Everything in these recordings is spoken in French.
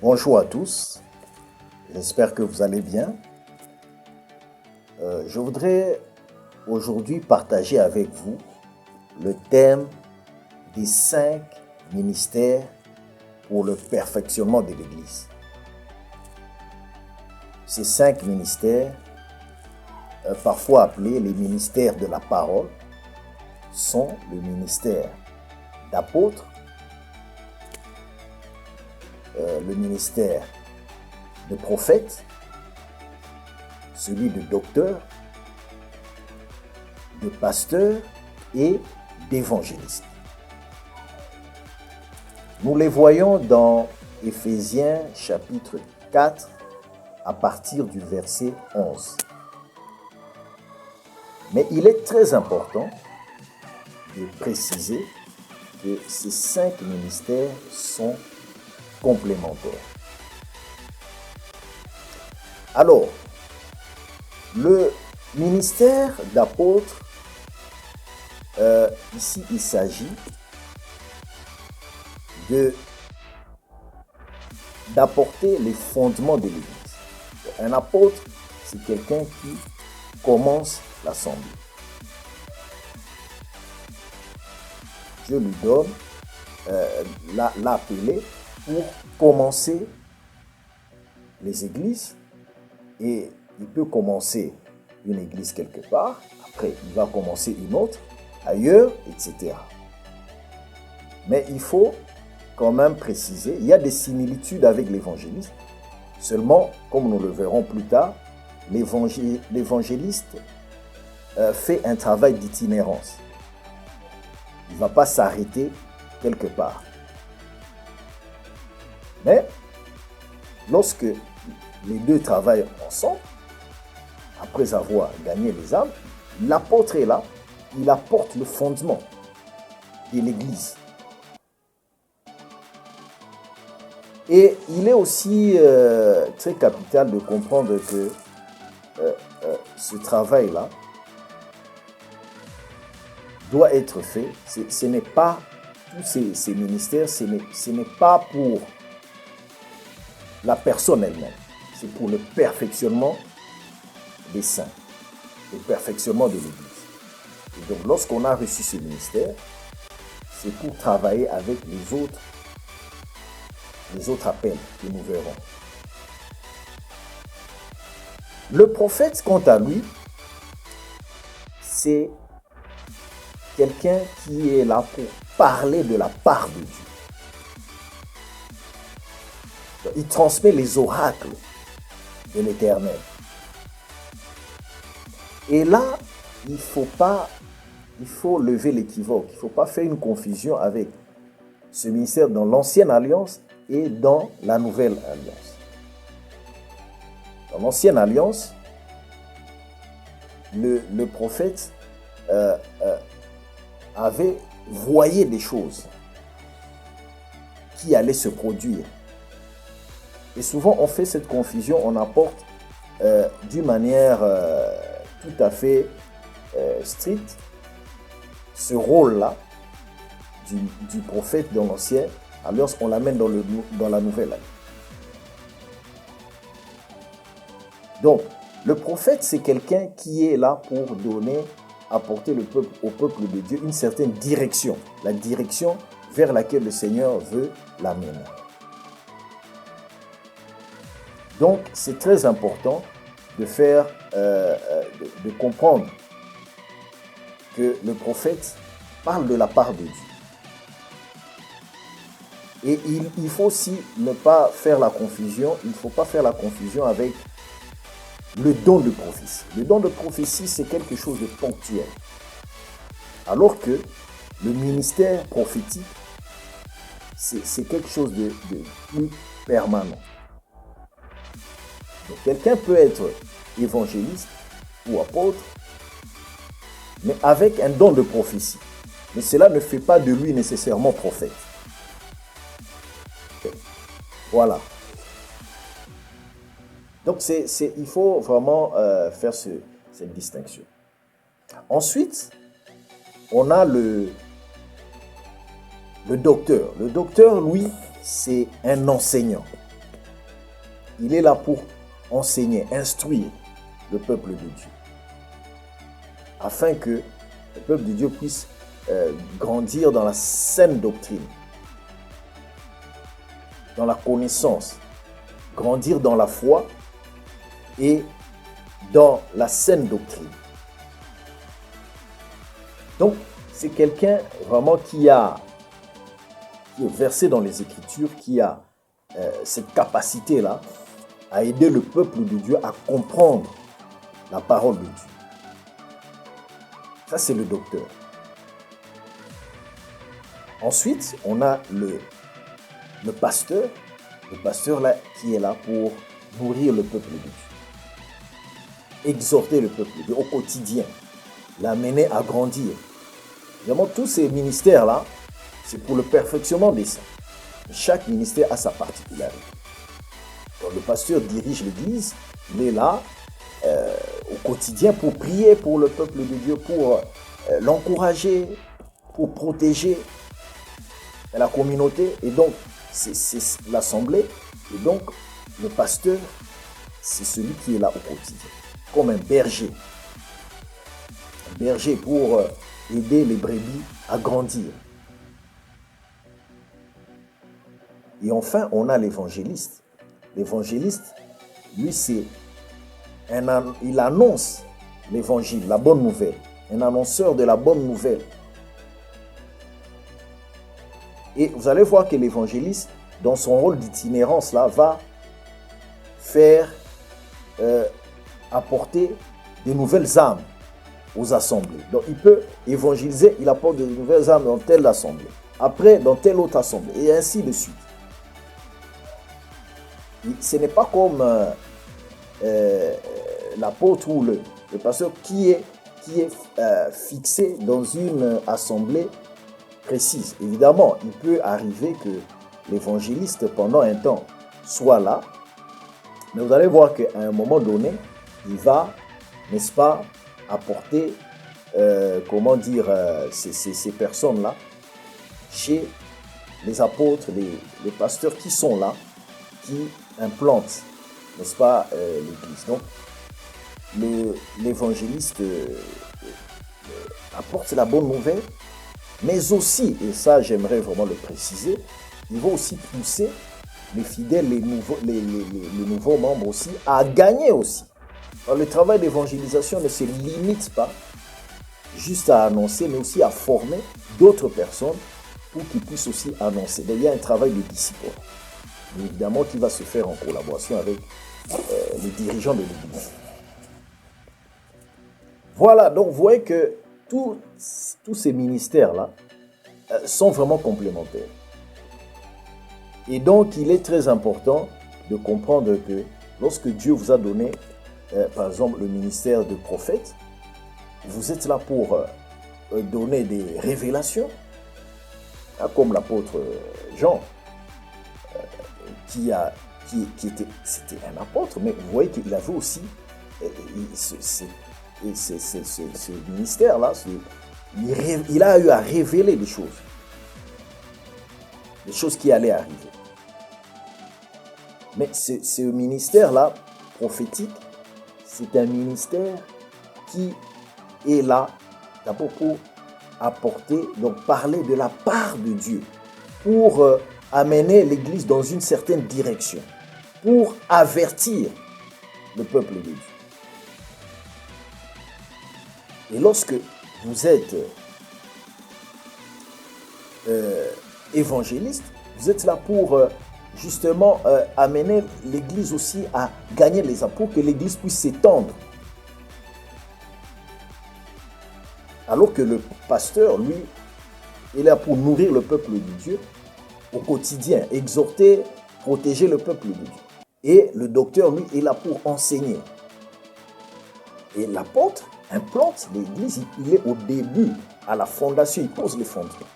Bonjour à tous, j'espère que vous allez bien. Je voudrais aujourd'hui partager avec vous le thème des 5 ministères pour le perfectionnement de l'Église. Ces 5 ministères, parfois appelés les ministères de la parole, sont le ministère d'apôtre, le ministère de prophète, celui de docteur, de pasteur et d'évangéliste. Nous les voyons dans Éphésiens chapitre 4 à partir du verset 11. Mais il est très important de préciser que ces 5 ministères sont complémentaires. Alors, le ministère d'apôtre, ici il s'agit d'apporter les fondements de l'Église. Un apôtre, c'est quelqu'un qui commence l'assemblée. Dieu lui donne l'appelé pour commencer les églises, et il peut commencer une église quelque part, après il va commencer une autre ailleurs, etc. Mais il faut quand même préciser, il y a des similitudes avec l'évangéliste, seulement, comme nous le verrons plus tard, l'évangéliste fait un travail d'itinérance. Il ne va pas s'arrêter quelque part. Mais lorsque les deux travaillent ensemble, après avoir gagné les âmes, l'apôtre est là, il apporte le fondement de l'Église. Et il est aussi très capital de comprendre que ce travail-là doit être fait. Ce n'est pas tous ces ministères, ce n'est pas pour la personne elle-même, c'est pour le perfectionnement des saints, le perfectionnement de l'Église. Et donc, lorsqu'on a reçu ce ministère, c'est pour travailler avec les autres appels que nous verrons. Le prophète, quant à lui, c'est quelqu'un qui est là pour parler de la part de Dieu. Il transmet les oracles de l'Éternel. Et là, il faut lever l'équivoque. Il ne faut pas faire une confusion avec ce ministère dans l'Ancienne Alliance et dans la Nouvelle Alliance. Dans l'Ancienne Alliance, le prophète avait voyé des choses qui allaient se produire. Et souvent, on fait cette confusion, on apporte d'une manière tout à fait stricte ce rôle-là du prophète dans l'Ancien Alliance, on l'amène dans la Nouvelle Alliance. Donc, le prophète, c'est quelqu'un qui est là pour apporter au peuple de Dieu une certaine direction, la direction vers laquelle le Seigneur veut l'amener. Donc, c'est très important de comprendre que le prophète parle de la part de Dieu. Et il faut aussi ne pas faire la confusion, il ne faut pas faire la confusion avec le don de prophétie. Le don de prophétie, c'est quelque chose de ponctuel. Alors que le ministère prophétique, c'est quelque chose de plus permanent. Donc, quelqu'un peut être évangéliste ou apôtre, mais avec un don de prophétie. Mais cela ne fait pas de lui nécessairement prophète. Voilà. Donc, il faut vraiment faire cette distinction. Ensuite, on a le docteur. Le docteur, lui, c'est un enseignant. il est là pour enseigner, instruire le peuple de Dieu, afin que le peuple de Dieu puisse grandir dans la saine doctrine, dans la connaissance, grandir dans la foi et dans la saine doctrine. Donc, c'est quelqu'un vraiment qui est versé dans les Écritures, qui a cette capacité-là à aider le peuple de Dieu à comprendre la parole de Dieu. Ça, c'est le docteur. Ensuite, on a le pasteur. Le pasteur là, qui est là pour nourrir le peuple de Dieu. Exhorter le peuple de Dieu au quotidien. L'amener à grandir. Évidemment, tous ces ministères-là, c'est pour le perfectionnement des saints. Chaque ministère a sa particularité. Donc, le pasteur dirige l'église, il est là au quotidien pour prier pour le peuple de Dieu, pour l'encourager, pour protéger la communauté. Et donc, c'est l'assemblée. Et donc, le pasteur, c'est celui qui est là au quotidien, comme un berger. Un berger pour aider les brebis à grandir. Et enfin, on a l'évangéliste. L'évangéliste, lui, il annonce l'évangile, la bonne nouvelle. Un annonceur de la bonne nouvelle. Et vous allez voir que l'évangéliste, dans son rôle d'itinérance, là, va faire apporter de nouvelles âmes aux assemblées. Donc, il peut évangéliser, il apporte de nouvelles âmes dans telle assemblée. Après, dans telle autre assemblée. Et ainsi de suite. Ce n'est pas comme l'apôtre ou le pasteur qui est fixé dans une assemblée précise. Évidemment, il peut arriver que l'évangéliste, pendant un temps, soit là, mais vous allez voir qu'à un moment donné, il va, n'est-ce pas, apporter, ces personnes-là chez les apôtres, les pasteurs qui sont là, qui implantent, n'est-ce pas, l'église. Donc, l'évangéliste apporte la bonne nouvelle, mais aussi, et ça j'aimerais vraiment le préciser, il va aussi pousser les fidèles, les nouveaux membres aussi, à gagner aussi. Alors, le travail d'évangélisation ne se limite pas juste à annoncer, mais aussi à former d'autres personnes pour qu'ils puissent aussi annoncer. Donc, il y a un travail de discipline, évidemment, qui va se faire en collaboration avec les dirigeants de l'Église. Voilà, donc vous voyez que tous ces ministères-là sont vraiment complémentaires. Et donc, il est très important de comprendre que lorsque Dieu vous a donné, par exemple, le ministère de prophète, vous êtes là pour donner des révélations, comme l'apôtre Jean, c'était un apôtre, mais vous voyez qu'il avait aussi ce ministère-là, il a eu à révéler des choses qui allaient arriver. Mais ce ministère-là, prophétique, c'est un ministère qui est là d'abord pour apporter, donc parler de la part de Dieu, pour amener l'Église dans une certaine direction, pour avertir le peuple de Dieu. Et lorsque vous êtes évangéliste, vous êtes là pour justement amener l'Église aussi à gagner les âmes, pour que l'Église puisse s'étendre. Alors que le pasteur, lui, est là pour nourrir le peuple de Dieu au quotidien, exhorter, protéger le peuple de Dieu. Et le docteur, lui, est là pour enseigner. Et l'apôtre implante l'Église, il est au début, à la fondation, il pose les fondements.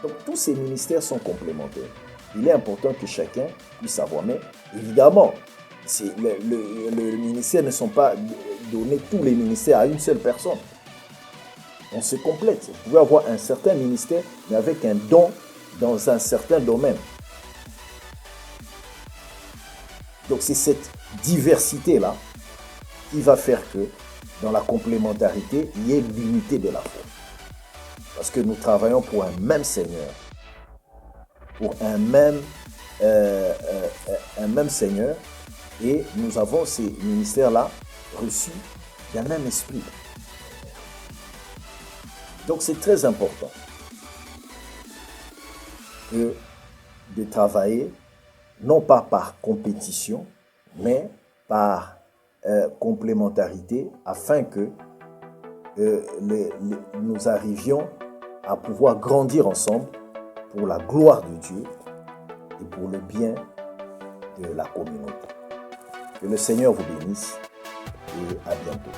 Donc tous ces ministères sont complémentaires. Il est important que chacun puisse savoir. Mais évidemment, le ministère ne sont pas donnés, tous les ministères, à une seule personne. On se complète. Vous pouvez avoir un certain ministère, mais avec un don dans un certain domaine. Donc c'est cette diversité-là qui va faire que dans la complémentarité, il y ait l'unité de la foi. Parce que nous travaillons pour un même Seigneur, pour un même Seigneur, et nous avons ces ministères-là reçus d'un même esprit. Donc c'est très important de travailler, non pas par compétition, mais par complémentarité, afin que nous arrivions à pouvoir grandir ensemble pour la gloire de Dieu et pour le bien de la communauté. Que le Seigneur vous bénisse et à bientôt.